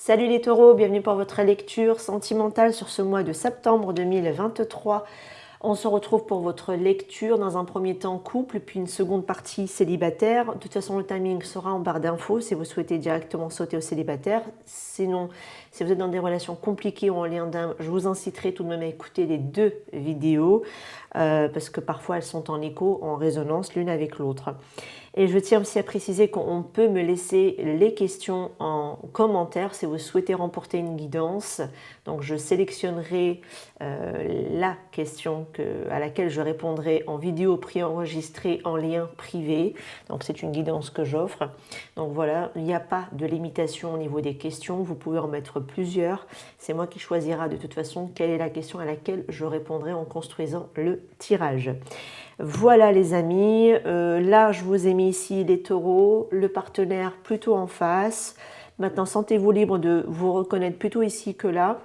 Salut les taureaux, bienvenue pour votre lecture sentimentale sur ce mois de septembre 2023. On se retrouve pour votre lecture dans un premier temps couple, puis une seconde partie célibataire. De toute façon, le timing sera en barre d'infos si vous souhaitez directement sauter au célibataire. Sinon, si vous êtes dans des relations compliquées ou en lien d'un, je vous inciterai tout de même à écouter les deux vidéos parce que parfois elles sont en écho, en résonance l'une avec l'autre. Et je tiens aussi à préciser qu'on peut me laisser les questions en commentaire si vous souhaitez remporter une guidance. Donc je sélectionnerai la question à laquelle je répondrai en vidéo préenregistrée en lien privé. Donc c'est une guidance que j'offre. Donc voilà, il n'y a pas de limitation au niveau des questions. Vous pouvez en mettre plusieurs. C'est moi qui choisira de toute façon quelle est la question à laquelle je répondrai en construisant le tirage. Voilà les amis, là je vous ai mis ici les taureaux, le partenaire plutôt en face. Maintenant sentez-vous libre de vous reconnaître plutôt ici que là,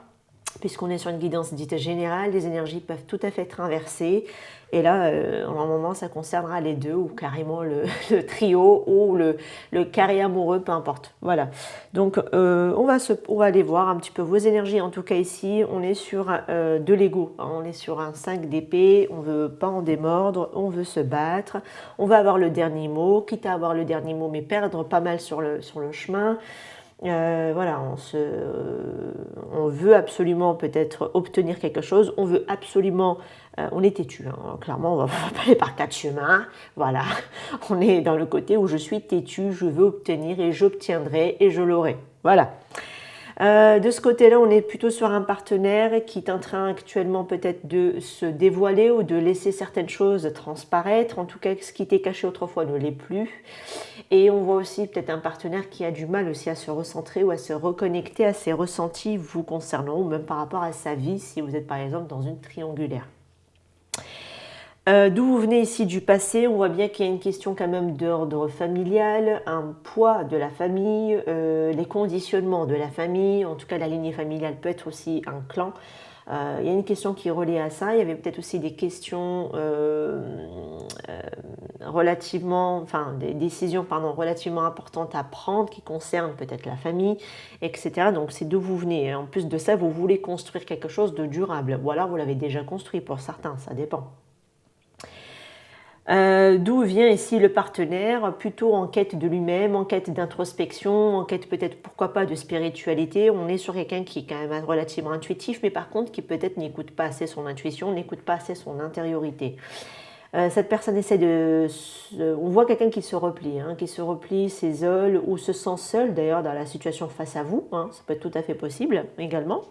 puisqu'on est sur une guidance dite générale, les énergies peuvent tout à fait être inversées. Et là, normalement, ça concernera les deux, ou carrément le trio, ou le carré amoureux, peu importe. Voilà. Donc, on va aller voir un petit peu vos énergies. En tout cas, ici, on est sur de l'ego. On est sur un 5 d'épée. On ne veut pas en démordre. On veut se battre. On va avoir le dernier mot, quitte à avoir le dernier mot, mais perdre pas mal sur le chemin. Voilà, on veut absolument peut-être obtenir quelque chose, on veut absolument, on est têtu, hein, clairement on va pas aller par quatre chemins, voilà, on est dans le côté où je suis têtu, je veux obtenir et j'obtiendrai et je l'aurai, voilà. De ce côté-là, on est plutôt sur un partenaire qui est en train actuellement peut-être de se dévoiler ou de laisser certaines choses transparaître. En tout cas, ce qui était caché autrefois ne l'est plus. Et on voit aussi peut-être un partenaire qui a du mal aussi à se recentrer ou à se reconnecter à ses ressentis vous concernant ou même par rapport à sa vie si vous êtes par exemple dans une triangulaire. D'où vous venez ici du passé, on voit bien qu'il y a une question quand même d'ordre familial, un poids de la famille, les conditionnements de la famille, en tout cas la lignée familiale peut être aussi un clan. Il y a une question qui est reliée à ça, il y avait peut-être aussi des questions des décisions relativement importantes à prendre qui concernent peut-être la famille, etc. Donc c'est d'où vous venez. En plus de ça, vous voulez construire quelque chose de durable, ou alors vous l'avez déjà construit pour certains, ça dépend. D'où vient ici le partenaire, plutôt en quête de lui-même, en quête d'introspection, en quête peut-être pourquoi pas de spiritualité. On est sur quelqu'un qui est quand même relativement intuitif, mais par contre qui peut-être n'écoute pas assez son intuition, n'écoute pas assez son intériorité. Cette personne essaie de... On voit quelqu'un qui se replie, s'isole ou se sent seul d'ailleurs dans la situation face à vous, ça peut être tout à fait possible également.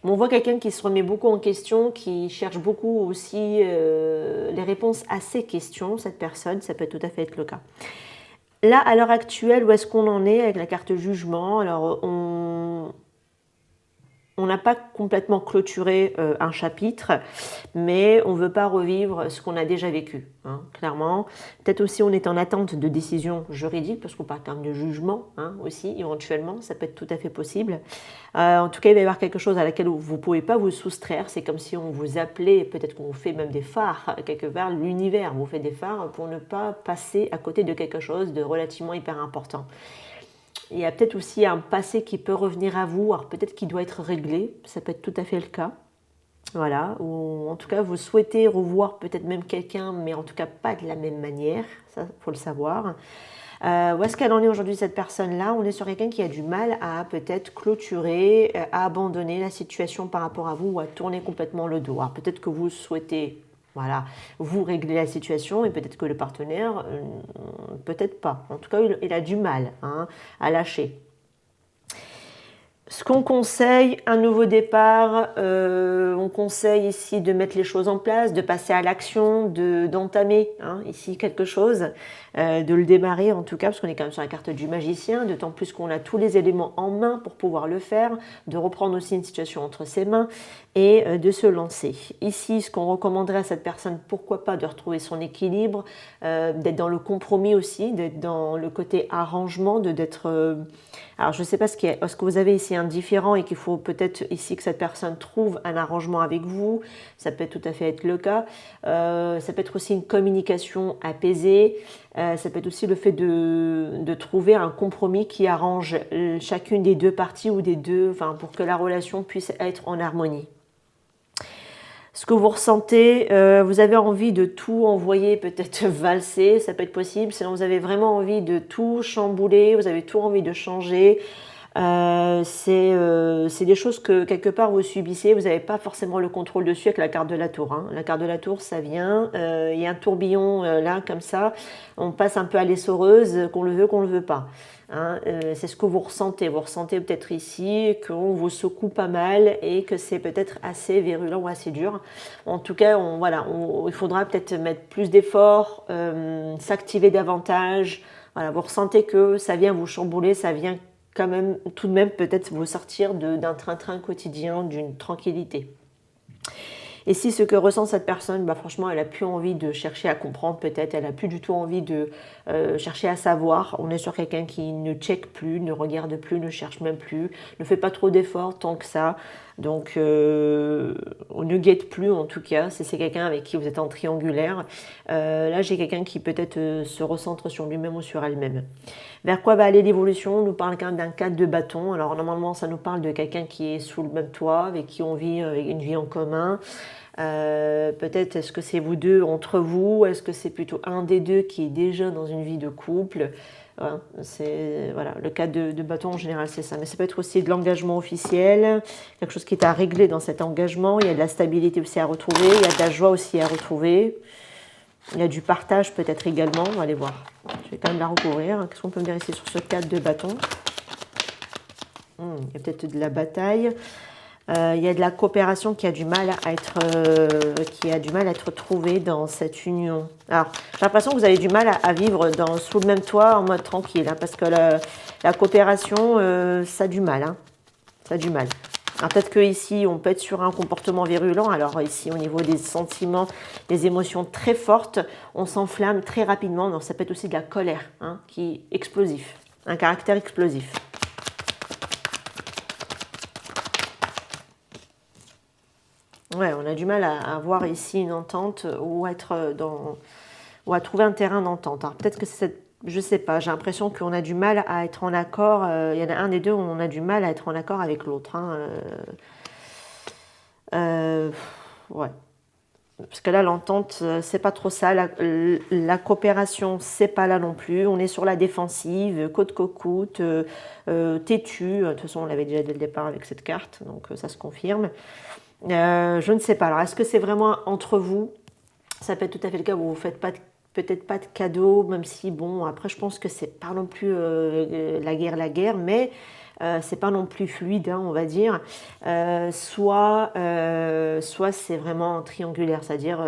Mais on voit quelqu'un qui se remet beaucoup en question, qui cherche beaucoup aussi les réponses à ses questions, cette personne, ça peut tout à fait être le cas. Là, à l'heure actuelle, où est-ce qu'on en est avec la carte jugement? Alors, on n'a pas complètement clôturé un chapitre, mais on ne veut pas revivre ce qu'on a déjà vécu, clairement. Peut-être aussi on est en attente de décisions juridiques, parce qu'on parle quand même de jugement aussi, éventuellement, ça peut être tout à fait possible. En tout cas, il va y avoir quelque chose à laquelle vous ne pouvez pas vous soustraire. C'est comme si on vous appelait, peut-être qu'on vous fait même des phares, quelque part, l'univers vous fait des phares pour ne pas passer à côté de quelque chose de relativement hyper important. Il y a peut-être aussi un passé qui peut revenir à vous, alors peut-être qu'il doit être réglé, ça peut être tout à fait le cas. Voilà, ou en tout cas vous souhaitez revoir peut-être même quelqu'un, mais en tout cas pas de la même manière, ça il faut le savoir. Où est-ce qu'elle en est aujourd'hui cette personne-là? On est sur quelqu'un qui a du mal à peut-être clôturer, à abandonner la situation par rapport à vous ou à tourner complètement le dos. Alors peut-être que vous souhaitez vous régler la situation et peut-être que le partenaire, peut-être pas. En tout cas, il a du mal à lâcher. Ce qu'on conseille, un nouveau départ, on conseille ici de mettre les choses en place, de passer à l'action, d'entamer ici quelque chose, de le démarrer en tout cas, parce qu'on est quand même sur la carte du magicien, d'autant plus qu'on a tous les éléments en main pour pouvoir le faire, de reprendre aussi une situation entre ses mains et de se lancer. Ici, ce qu'on recommanderait à cette personne, pourquoi pas de retrouver son équilibre, d'être dans le compromis aussi, d'être dans le côté arrangement, d'être Alors, je ne sais pas ce que vous avez ici un différent et qu'il faut peut-être ici que cette personne trouve un arrangement avec vous. Ça peut tout à fait être le cas. Ça peut être aussi une communication apaisée. Ça peut être aussi le fait de trouver un compromis qui arrange chacune des deux parties ou des deux, enfin, pour que la relation puisse être en harmonie. Ce que vous ressentez, vous avez envie de tout envoyer, peut-être valser, ça peut être possible. Sinon, vous avez vraiment envie de tout chambouler, vous avez tout envie de changer. C'est des choses que quelque part vous subissez, vous n'avez pas forcément le contrôle dessus avec la carte de la tour. Hein. La carte de la tour, ça vient, il y a un tourbillon là, comme ça, on passe un peu à l'essoreuse, qu'on le veut pas. Hein, c'est ce que vous ressentez peut-être ici, qu'on vous secoue pas mal et que c'est peut-être assez virulent ou assez dur. En tout cas, il faudra peut-être mettre plus d'efforts, s'activer davantage. Voilà, vous ressentez que ça vient vous chambouler, ça vient quand même, tout de même peut-être vous sortir d'un train-train quotidien, d'une tranquillité. Et si ce que ressent cette personne, franchement, elle n'a plus envie de chercher à comprendre peut-être, elle n'a plus du tout envie de chercher à savoir. On est sur quelqu'un qui ne check plus, ne regarde plus, ne cherche même plus, ne fait pas trop d'efforts tant que ça. Donc, on ne guette plus en tout cas, si c'est quelqu'un avec qui vous êtes en triangulaire. Là, j'ai quelqu'un qui peut-être se recentre sur lui-même ou sur elle-même. Vers quoi va aller l'évolution? On nous parle quand même d'un 4 de bâton. Alors normalement, ça nous parle de quelqu'un qui est sous le même toit, avec qui on vit une vie en commun. Peut-être est-ce que c'est vous deux entre vous? Est-ce que c'est plutôt un des deux qui est déjà dans une vie de couple? Voilà, le 4 de bâton en général c'est ça. Mais ça peut être aussi de l'engagement officiel, quelque chose qui est à régler dans cet engagement. Il y a de la stabilité aussi à retrouver, il y a de la joie aussi à retrouver. Il y a du partage peut-être également, on va aller voir. Je vais quand même la recouvrir. Qu'est-ce qu'on peut me dire ici sur ce 4 de bâton? Il y a peut-être de la bataille. Il y a de la coopération qui a du mal à être trouvée dans cette union. Alors, j'ai l'impression que vous avez du mal à vivre sous le même toit en mode tranquille, hein, parce que la coopération, ça a du mal. Hein, ça a du mal. Alors peut-être qu'ici, on peut être sur un comportement virulent. Alors ici, au niveau des sentiments, des émotions très fortes, on s'enflamme très rapidement. Donc ça peut être aussi de la colère, hein, qui est explosif, un caractère explosif. Ouais, on a du mal à avoir ici une entente ou à trouver un terrain d'entente. Alors peut-être que je sais pas, j'ai l'impression qu'on a du mal à être en accord. Il y en a un des deux où on a du mal à être en accord avec l'autre. Hein. Ouais. Parce que là, l'entente, c'est pas trop ça. La coopération, c'est pas là non plus. On est sur la défensive, côte cocoute, têtu. De toute façon, on l'avait déjà dès le départ avec cette carte, donc ça se confirme. Je ne sais pas. Alors, est-ce que c'est vraiment entre vous? Ça peut être tout à fait le cas où vous ne faites peut-être pas de cadeaux, même si, bon, après, je pense que c'est pas non plus la guerre, mais c'est pas non plus fluide, hein, on va dire. Soit c'est vraiment triangulaire, c'est-à-dire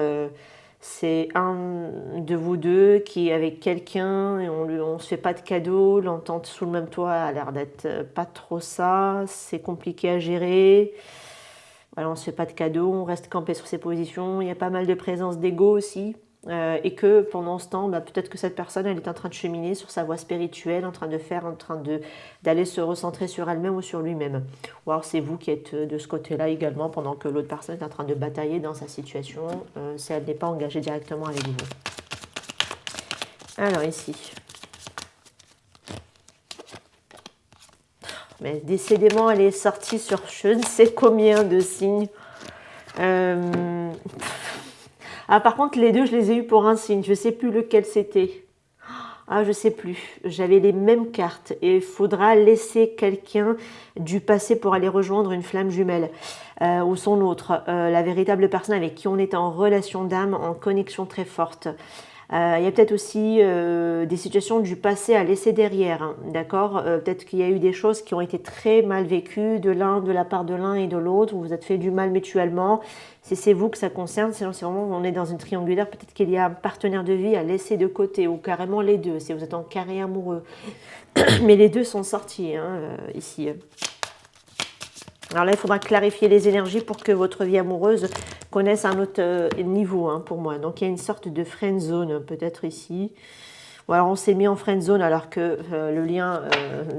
c'est un de vous deux qui est avec quelqu'un et on se fait pas de cadeaux, l'entente sous le même toit a l'air d'être pas trop ça, c'est compliqué à gérer. Voilà, on ne se fait pas de cadeaux, on reste campé sur ses positions, il y a pas mal de présence d'ego aussi, et que pendant ce temps, peut-être que cette personne, elle est en train de cheminer sur sa voie spirituelle, en train d'aller se recentrer sur elle-même ou sur lui-même. Ou alors c'est vous qui êtes de ce côté-là également, pendant que l'autre personne est en train de batailler dans sa situation, si elle n'est pas engagée directement avec vous. Alors ici... Mais décidément, elle est sortie sur je ne sais combien de signes. Par contre, les deux, je les ai eus pour un signe. Je ne sais plus lequel c'était. Je ne sais plus. J'avais les mêmes cartes. Et il faudra laisser quelqu'un du passé pour aller rejoindre une flamme jumelle ou son autre. La véritable personne avec qui on est en relation d'âme, en connexion très forte. Il y a peut-être aussi des situations du passé à laisser derrière, hein, d'accord? Peut-être qu'il y a eu des choses qui ont été très mal vécues de la part de l'un et de l'autre, vous vous êtes fait du mal mutuellement. Si c'est vous que ça concerne, sinon c'est vraiment on est dans une triangulaire, peut-être qu'il y a un partenaire de vie à laisser de côté, ou carrément les deux, si vous êtes en carré amoureux. Mais les deux sont sortis, hein, ici. Alors là, il faudra clarifier les énergies pour que votre vie amoureuse connaisse un autre niveau, hein, pour moi. Donc il y a une sorte de friend zone peut-être ici. Bon, alors on s'est mis en friend zone alors que le lien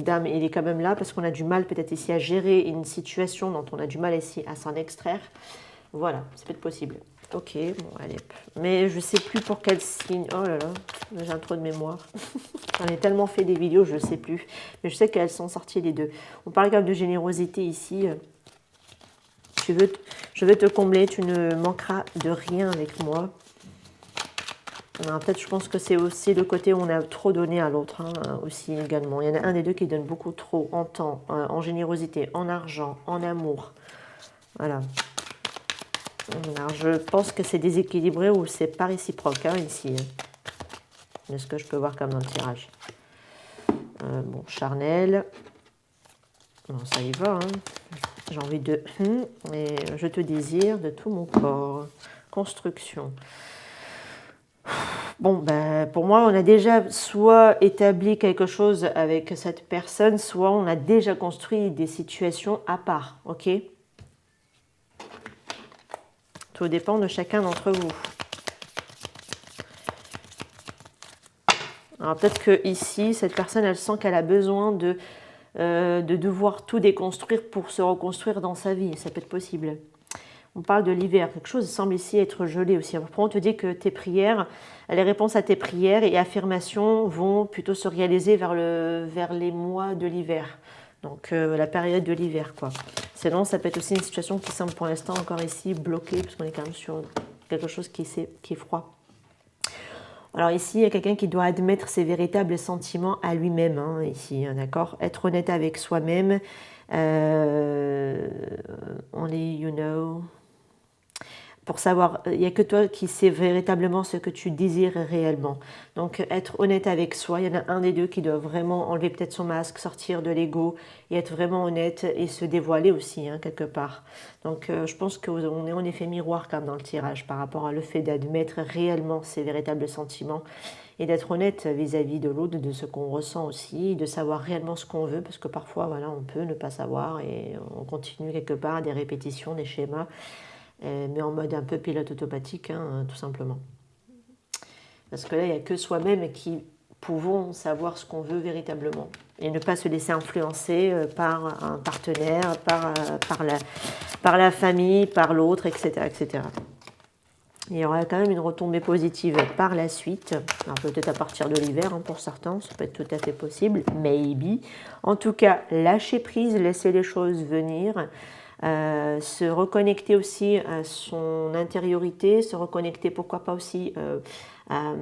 d'âme, il est quand même là parce qu'on a du mal peut-être ici à gérer une situation dont on a du mal ici à s'en extraire. Voilà, c'est peut-être possible. Ok, bon, allez. Mais je sais plus pour quel signe. Oh là là, j'ai un trou de mémoire. J'en ai tellement fait des vidéos, je ne sais plus. Mais je sais qu'elles sont sorties les deux. On parle quand même de générosité ici. Je veux te combler, tu ne manqueras de rien avec moi. Peut-être, je pense que c'est aussi le côté où on a trop donné à l'autre, hein, aussi également. Il y en a un des deux qui donne beaucoup trop en temps, en générosité, en argent, en amour. Voilà. Alors, je pense que c'est déséquilibré ou c'est pas réciproque, hein, ici. De ce que je peux voir comme dans le tirage. Bon, charnel. Bon, ça y va, hein. J'ai envie de... Et je te désire de tout mon corps. Construction. Bon, ben, pour moi, on a déjà soit établi quelque chose avec cette personne, soit on a déjà construit des situations à part, ok? Tout dépend de chacun d'entre vous. Alors peut-être que ici, cette personne, elle sent qu'elle a besoin de devoir tout déconstruire pour se reconstruire dans sa vie. Ça peut être possible. On parle de l'hiver. Quelque chose semble ici être gelé aussi. Après, on te dit que tes prières, les réponses à tes prières et affirmations vont plutôt se réaliser vers les mois de l'hiver. Donc la période de l'hiver, quoi. Sinon, ça peut être aussi une situation qui semble pour l'instant encore ici bloquée, parce qu'on est quand même sur quelque chose qui est froid. Alors ici, il y a quelqu'un qui doit admettre ses véritables sentiments à lui-même, hein, ici, hein, d'accord? Être honnête avec soi-même. Only you know. Pour savoir, il n'y a que toi qui sais véritablement ce que tu désires réellement. Donc être honnête avec soi, il y en a un des deux qui doit vraiment enlever peut-être son masque, sortir de l'ego et être vraiment honnête et se dévoiler aussi, hein, quelque part. Donc je pense qu'on est en effet miroir quand même dans le tirage par rapport à le fait d'admettre réellement ses véritables sentiments et d'être honnête vis-à-vis de l'autre, de ce qu'on ressent aussi, de savoir réellement ce qu'on veut, parce que parfois voilà, on peut ne pas savoir et on continue quelque part des répétitions, des schémas, mais en mode un peu pilote automatique, hein, tout simplement. Parce que là, il n'y a que soi-même qui pouvons savoir ce qu'on veut véritablement et ne pas se laisser influencer par un partenaire, par la famille, par l'autre, etc., etc. Il y aura quand même une retombée positive par la suite. Alors peut-être à partir de l'hiver, hein, pour certains, ça peut être tout à fait possible, maybe. En tout cas, lâcher prise, laisser les choses venir. Se reconnecter aussi à son intériorité, se reconnecter pourquoi pas aussi à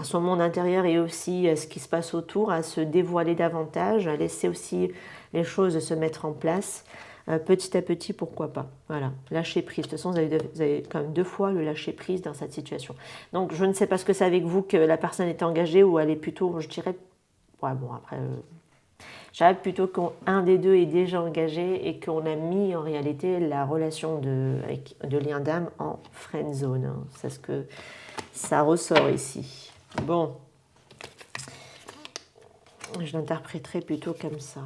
son monde intérieur et aussi à ce qui se passe autour, à se dévoiler davantage, à laisser aussi les choses se mettre en place petit à petit, pourquoi pas. Voilà, lâcher prise. De toute façon, vous avez quand même 2 fois le lâcher prise dans cette situation. Donc je ne sais pas ce que c'est avec vous que la personne est engagée ou elle est plutôt, je dirais, ouais, bon après... J'arrive plutôt qu'un des deux est déjà engagé et qu'on a mis en réalité la relation de lien d'âme en friend zone. Hein. C'est ce que ça ressort ici. Bon, je l'interpréterai plutôt comme ça.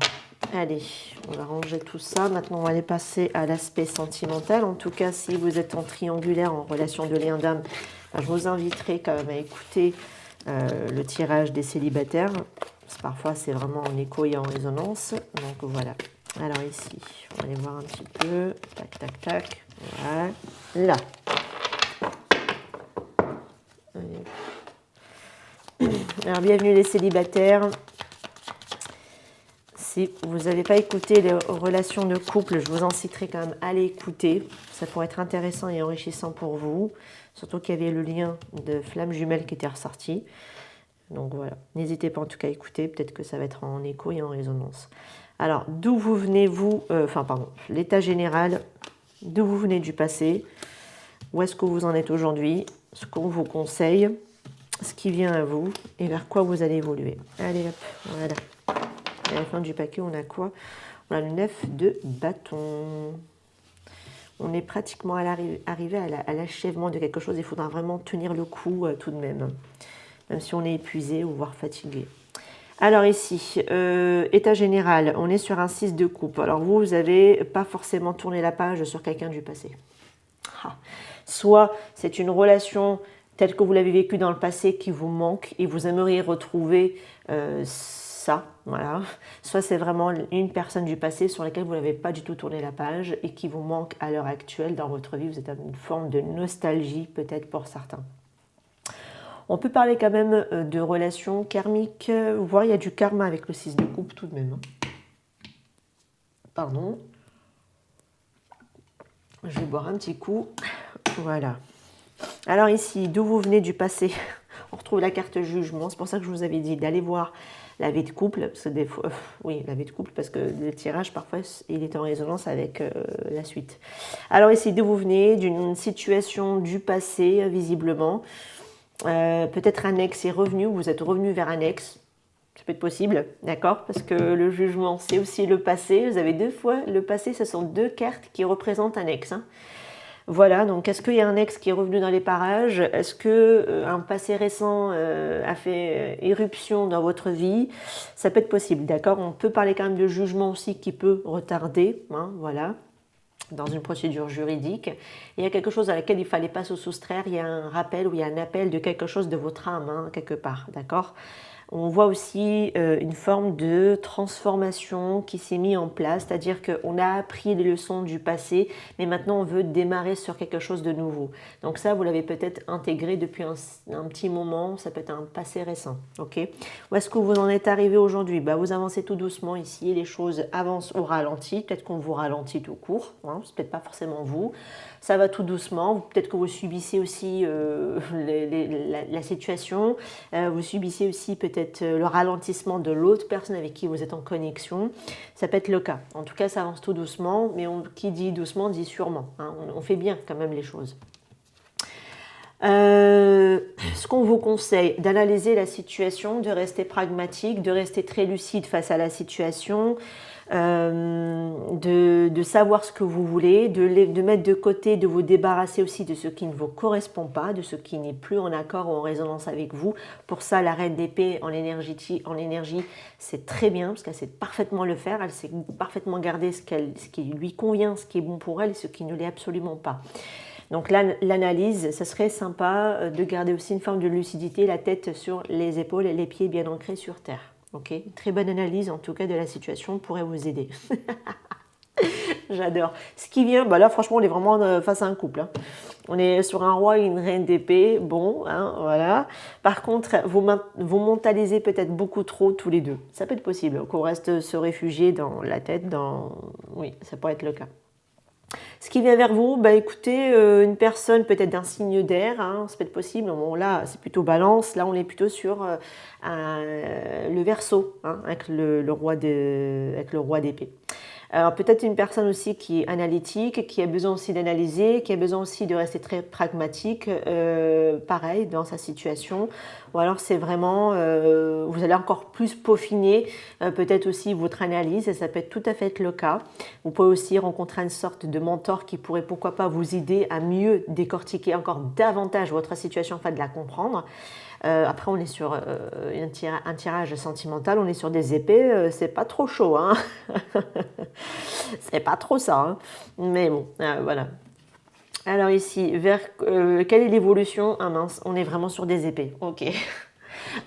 Allez, on va ranger tout ça. Maintenant, on va aller passer à l'aspect sentimental. En tout cas, si vous êtes en triangulaire, en relation de lien d'âme, je vous inviterai quand même à écouter le tirage des célibataires. Parfois, c'est vraiment en écho et en résonance. Donc, voilà. Alors, ici, on va aller voir un petit peu. Tac, tac, tac. Voilà. Là. Alors, bienvenue les célibataires. Si vous n'avez pas écouté les relations de couple, je vous en citerai quand même à l'écouter. Ça pourrait être intéressant et enrichissant pour vous. Surtout qu'il y avait le lien de flamme jumelle qui était ressorti. Donc voilà, n'hésitez pas en tout cas à écouter, peut-être que ça va être en écho et en résonance. Alors, d'où vous venez vous, l'état général, d'où vous venez du passé, où est-ce que vous en êtes aujourd'hui, ce qu'on vous conseille, ce qui vient à vous et vers quoi vous allez évoluer. Allez hop, voilà. À la fin du paquet, on a quoi? On a le 9 de bâton. On est pratiquement arrivé à l'achèvement de quelque chose, il faudra vraiment tenir le coup tout de même. Même si on est épuisé ou voire fatigué. Alors ici, état général, on est sur un 6 de coupe. Alors vous n'avez pas forcément tourné la page sur quelqu'un du passé. Soit c'est une relation tel que vous l'avez vécu dans le passé qui vous manque et vous aimeriez retrouver ça, voilà. Soit c'est vraiment une personne du passé sur laquelle vous n'avez pas du tout tourné la page et qui vous manque à l'heure actuelle dans votre vie. Vous êtes à une forme de nostalgie peut-être pour certains. On peut parler quand même de relations karmiques, voire il y a du karma avec le 6 de coupe tout de même. Pardon. Je vais boire un petit coup. Voilà. Alors ici, d'où vous venez du passé, on retrouve la carte jugement. C'est pour ça que je vous avais dit d'aller voir la vie de couple. Parce que des fois, oui, la vie de couple, parce que le tirage, parfois, il est en résonance avec la suite. Alors ici, d'où vous venez, d'une situation du passé, visiblement. Peut-être un ex est revenu, vous êtes revenu vers un ex. Ça peut être possible, d'accord? Parce que le jugement, c'est aussi le passé. Vous avez deux fois le passé, ce sont deux cartes qui représentent un ex. Hein. Voilà, donc est-ce qu'il y a un ex qui est revenu dans les parages? Est-ce qu'un passé récent a fait éruption dans votre vie? Ça peut être possible, d'accord? On peut parler quand même de jugement aussi qui peut retarder, hein, voilà, dans une procédure juridique. Il y a quelque chose à laquelle il ne fallait pas se soustraire, il y a un rappel ou il y a un appel de quelque chose de votre âme, hein, quelque part, d'accord? On voit aussi une forme de transformation qui s'est mise en place, c'est-à-dire qu'on a appris les leçons du passé, mais maintenant on veut démarrer sur quelque chose de nouveau. Donc ça, vous l'avez peut-être intégré depuis un petit moment, ça peut être un passé récent. Okay. Où est-ce que vous en êtes arrivé aujourd'hui? Vous avancez tout doucement ici, les choses avancent au ralenti, peut-être qu'on vous ralentit tout court, hein, c'est peut-être pas forcément vous. Ça va tout doucement, peut-être que vous subissez aussi la situation, vous subissez aussi peut-être le ralentissement de l'autre personne avec qui vous êtes en connexion. Ça peut être le cas. En tout cas, ça avance tout doucement, mais qui dit doucement dit sûrement. Hein. On fait bien quand même les choses. Ce qu'on vous conseille, d'analyser la situation, de rester pragmatique, de rester très lucide face à la situation, de savoir ce que vous voulez, de mettre de côté, de vous débarrasser aussi de ce qui ne vous correspond pas, de ce qui n'est plus en accord ou en résonance avec vous. Pour ça, la reine d'épée en énergie, c'est très bien parce qu'elle sait parfaitement le faire, elle sait parfaitement garder ce qui lui convient, ce qui est bon pour elle et ce qui ne l'est absolument pas. Donc l'analyse, ça serait sympa de garder aussi une forme de lucidité, la tête sur les épaules et les pieds bien ancrés sur terre. Okay. Une très bonne analyse en tout cas de la situation pourrait vous aider. J'adore. Ce qui vient, là franchement on est vraiment face à un couple. Hein. On est sur un roi et une reine d'épée, bon, hein, voilà. Par contre, vous mentalisez peut-être beaucoup trop tous les deux. Ça peut être possible, qu'on reste se réfugier dans la tête, oui, ça pourrait être le cas. Ce qui vient vers vous, écoutez, une personne peut-être d'un signe d'air, hein, ça peut être possible. Bon, là, c'est plutôt balance. Là, on est plutôt sur le Verseau, hein, avec le roi d'épée. Alors peut-être une personne aussi qui est analytique, qui a besoin aussi d'analyser, qui a besoin aussi de rester très pragmatique, pareil, dans sa situation. Ou alors c'est vraiment, vous allez encore plus peaufiner peut-être aussi votre analyse, et ça peut être tout à fait être le cas. Vous pouvez aussi rencontrer une sorte de mentor qui pourrait pourquoi pas vous aider à mieux décortiquer encore davantage votre situation afin de la comprendre. Après, on est sur un tirage sentimental, on est sur des épées, c'est pas trop chaud, hein. C'est pas trop ça, hein. Mais bon, voilà. Alors ici, quelle est l'évolution? Ah mince, on est vraiment sur des épées, ok.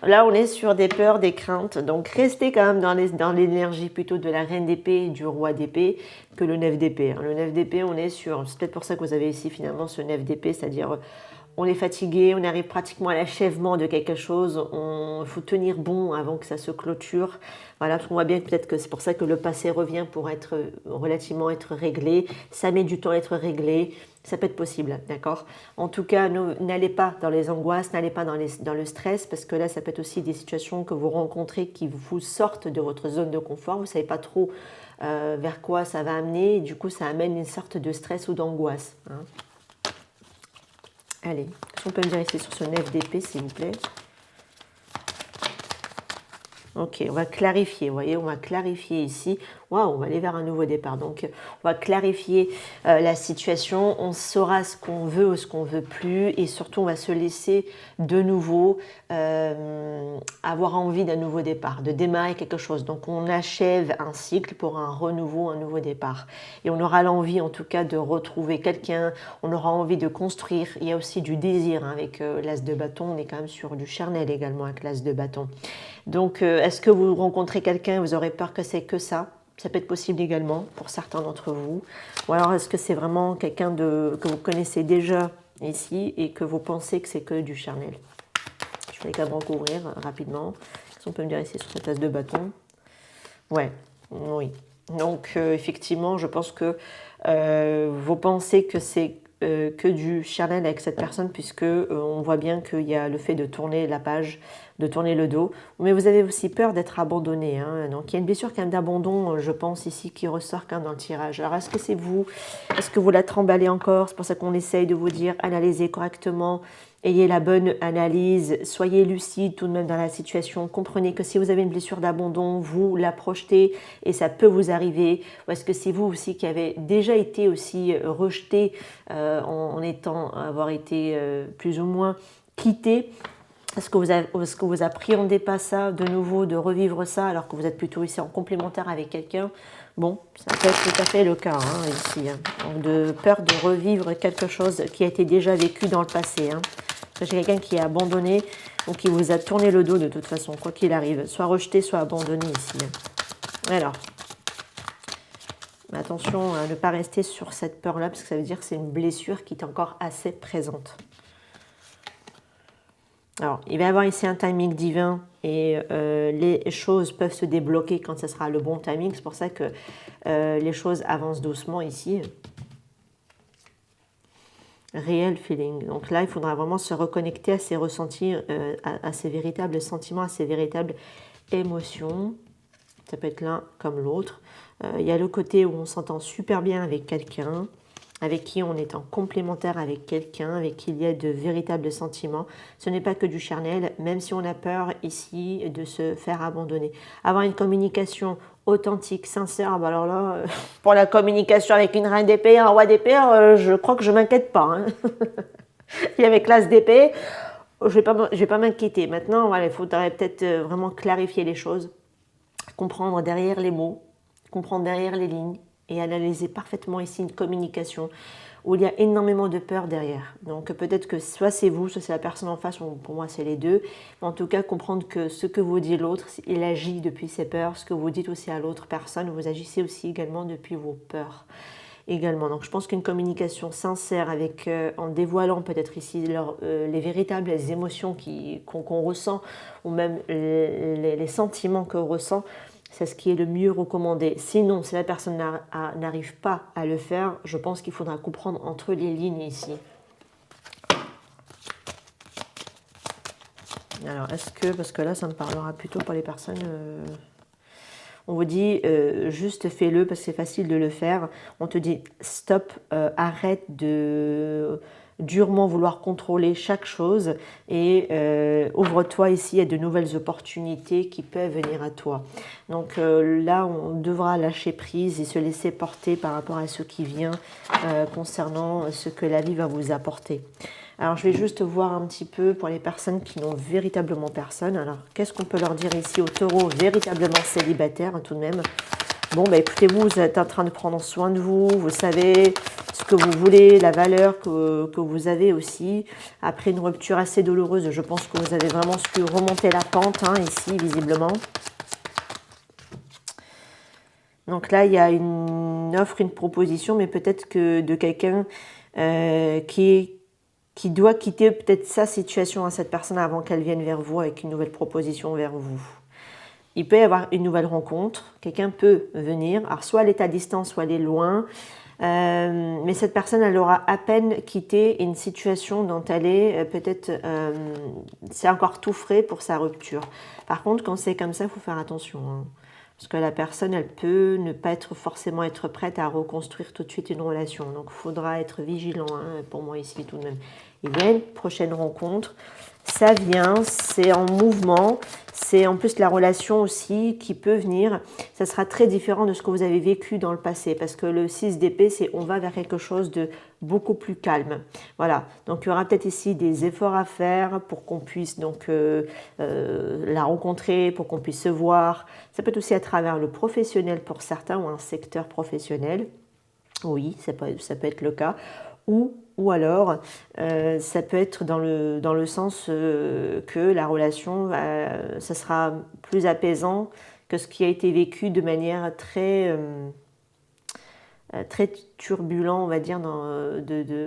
Là, on est sur des peurs, des craintes, donc restez quand même dans l'énergie plutôt de la reine d'épée et du roi d'épée que le 9 d'épée. Le 9 d'épée, on est sur, c'est peut-être pour ça que vous avez ici finalement ce 9 d'épée, c'est-à-dire on est fatigué, on arrive pratiquement à l'achèvement de quelque chose, il faut tenir bon avant que ça se clôture. Voilà, parce qu'on voit bien que peut-être que c'est pour ça que le passé revient pour être relativement être réglé. Ça met du temps à être réglé, ça peut être possible, d'accord? En tout cas, n'allez pas dans les angoisses, n'allez pas dans le stress, parce que là, ça peut être aussi des situations que vous rencontrez qui vous sortent de votre zone de confort. Vous ne savez pas trop vers quoi ça va amener, et du coup, ça amène une sorte de stress ou d'angoisse. Hein. Allez, qu'est-ce qu'on peut me dire ici sur ce 9 d'épée, s'il vous plaît? Ok, on va clarifier, vous voyez, on va clarifier ici. waouh, on va aller vers un nouveau départ. Donc, on va clarifier la situation, on saura ce qu'on veut ou ce qu'on veut plus, et surtout, on va se laisser de nouveau avoir envie d'un nouveau départ, de démarrer quelque chose. Donc, on achève un cycle pour un renouveau, un nouveau départ. Et on aura l'envie, en tout cas, de retrouver quelqu'un, on aura envie de construire. Il y a aussi du désir hein, avec l'as de bâton, on est quand même sur du charnel également avec l'as de bâton. Donc, est-ce que vous rencontrez quelqu'un et vous aurez peur que c'est que ça? Ça peut être possible également pour certains d'entre vous. Ou alors, est-ce que c'est vraiment quelqu'un que vous connaissez déjà ici et que vous pensez que c'est que du charnel? Je vais également couvrir rapidement. Qu'est-ce qu'on peut me dire ici sur cette as de bâton? Ouais, oui. Donc, effectivement, je pense que vous pensez que c'est que du charnel avec cette personne, puisque on voit bien qu'il y a le fait de tourner la page, de tourner le dos, mais vous avez aussi peur d'être abandonné. Hein. Donc il y a une blessure quand même d'abandon, je pense ici, qui ressort quand même dans le tirage. Alors est-ce que c'est vous? Est-ce que vous la tremballez encore? C'est pour ça qu'on essaye de vous dire, analysez correctement, ayez la bonne analyse, soyez lucide tout de même dans la situation, comprenez que si vous avez une blessure d'abandon, vous la projetez et ça peut vous arriver. Ou est-ce que c'est vous aussi qui avez déjà été aussi rejeté avoir été plus ou moins quitté? Est-ce que vous appréhendez pas ça de nouveau, de revivre ça, alors que vous êtes plutôt ici en complémentaire avec quelqu'un? Bon, ça peut être tout à fait le cas hein, ici. Hein. Donc de peur de revivre quelque chose qui a été déjà vécu dans le passé. Hein. Parce que j'ai quelqu'un qui est abandonné ou qui vous a tourné le dos de toute façon, quoi qu'il arrive. Soit rejeté, soit abandonné ici. Hein. Alors, attention à ne pas rester sur cette peur-là, parce que ça veut dire que c'est une blessure qui est encore assez présente. Alors, il va y avoir ici un timing divin et les choses peuvent se débloquer quand ce sera le bon timing. C'est pour ça que les choses avancent doucement ici. Réel feeling. Donc là, il faudra vraiment se reconnecter à ses ressentis, à ses véritables sentiments, à ses véritables émotions. Ça peut être l'un comme l'autre. Il y a le côté où on s'entend super bien avec quelqu'un, avec qui on est en complémentaire avec quelqu'un, avec qui il y a de véritables sentiments. Ce n'est pas que du charnel, même si on a peur ici de se faire abandonner. Avoir une communication authentique, sincère, bah alors là, pour la communication avec une reine d'épée, un roi d'épée, je crois que je ne m'inquiète pas. Hein. Et avec l'as d'épée, je ne vais pas m'inquiéter. Maintenant, voilà, il faudrait peut-être vraiment clarifier les choses, comprendre derrière les mots, comprendre derrière les lignes, et analyser parfaitement ici une communication où il y a énormément de peur derrière. Donc peut-être que soit c'est vous, soit c'est la personne en face, ou pour moi c'est les deux. Mais en tout cas, comprendre que ce que vous dit l'autre, il agit depuis ses peurs. Ce que vous dites aussi à l'autre personne, vous agissez aussi également depuis vos peurs. Également. Donc je pense qu'une communication sincère avec, en dévoilant peut-être ici les véritables émotions qu'on ressent, ou même les sentiments qu'on ressent, c'est ce qui est le mieux recommandé. Sinon, si la personne n'arrive pas à le faire, je pense qu'il faudra comprendre entre les lignes ici. Alors, est-ce que, parce que là, ça me parlera plutôt pour les personnes... on vous dit, juste fais-le parce que c'est facile de le faire. On te dit, stop, arrête de durement vouloir contrôler chaque chose et ouvre-toi ici à de nouvelles opportunités qui peuvent venir à toi. Donc là, on devra lâcher prise et se laisser porter par rapport à ce qui vient concernant ce que la vie va vous apporter. Alors, je vais juste voir un petit peu pour les personnes qui n'ont véritablement personne. Alors, qu'est-ce qu'on peut leur dire ici aux taureaux véritablement célibataires, hein, tout de même? Bon, bah, écoutez, vous êtes en train de prendre soin de vous, vous savez ce que vous voulez, la valeur que vous avez aussi. Après une rupture assez douloureuse, je pense que vous avez vraiment su remonter la pente, hein, ici, visiblement. Donc là, il y a une offre, une proposition, mais peut-être que de quelqu'un qui doit quitter peut-être sa situation à cette personne avant qu'elle vienne vers vous avec une nouvelle proposition vers vous. Il peut y avoir une nouvelle rencontre, quelqu'un peut venir, alors soit elle est à distance, soit elle est loin, mais cette personne, elle aura à peine quitté une situation dont elle est peut-être, c'est encore tout frais pour sa rupture. Par contre, quand c'est comme ça, il faut faire attention, hein, parce que la personne, elle peut ne pas forcément être prête à reconstruire tout de suite une relation. Donc, il faudra être vigilant, hein, pour moi ici tout de même. Il y a une prochaine rencontre, ça vient, c'est en mouvement, c'est en plus la relation aussi qui peut venir. Ça sera très différent de ce que vous avez vécu dans le passé parce que le 6 d'épée, c'est on va vers quelque chose de beaucoup plus calme. Voilà, donc il y aura peut-être ici des efforts à faire pour qu'on puisse donc la rencontrer, pour qu'on puisse se voir. Ça peut être aussi à travers le professionnel pour certains ou un secteur professionnel. Oui, ça peut être le cas. Ou alors, ça peut être dans le sens que la relation, ça sera plus apaisant que ce qui a été vécu de manière très turbulent, on va dire,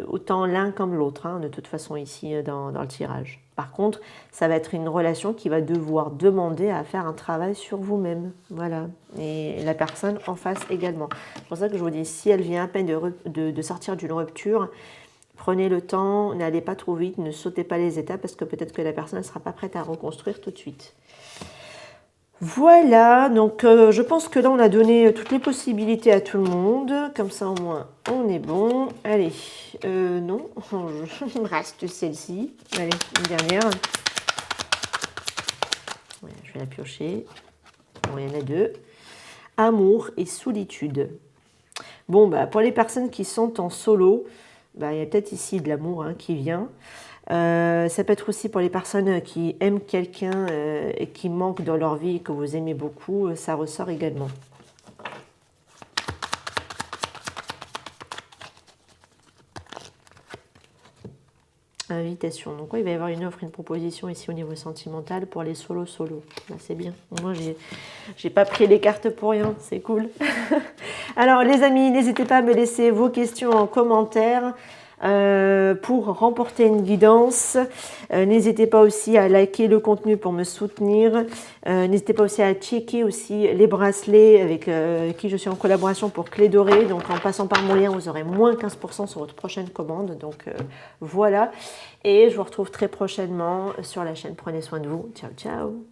autant l'un comme l'autre, hein, de toute façon ici dans le tirage. Par contre, ça va être une relation qui va devoir demander à faire un travail sur vous-même. Voilà. Et la personne en face également. C'est pour ça que je vous dis, si elle vient à peine de sortir d'une rupture, prenez le temps, n'allez pas trop vite, ne sautez pas les étapes parce que peut-être que la personne ne sera pas prête à reconstruire tout de suite. Voilà, donc je pense que là on a donné toutes les possibilités à tout le monde, comme ça au moins on est bon. Allez, non, il me reste celle-ci. Allez, une dernière. Ouais, je vais la piocher. Bon, il y en a deux. Amour et solitude. Bon, bah, pour les personnes qui sont en solo, bah, il y a peut-être ici de l'amour qui vient. Ça peut être aussi pour les personnes qui aiment quelqu'un et qui manquent dans leur vie et que vous aimez beaucoup, ça ressort également. Invitation. Donc, il va y avoir une offre, une proposition ici au niveau sentimental pour les solos. C'est bien. Moi, j'ai pas pris les cartes pour rien. C'est cool. Alors, les amis, n'hésitez pas à me laisser vos questions en commentaire. Pour remporter une guidance. N'hésitez pas aussi à liker le contenu pour me soutenir. N'hésitez pas aussi à checker aussi les bracelets avec qui je suis en collaboration pour Clé Dorée. Donc en passant par mon lien, vous aurez moins 15% sur votre prochaine commande. Donc voilà. Et je vous retrouve très prochainement sur la chaîne. Prenez soin de vous. Ciao, ciao.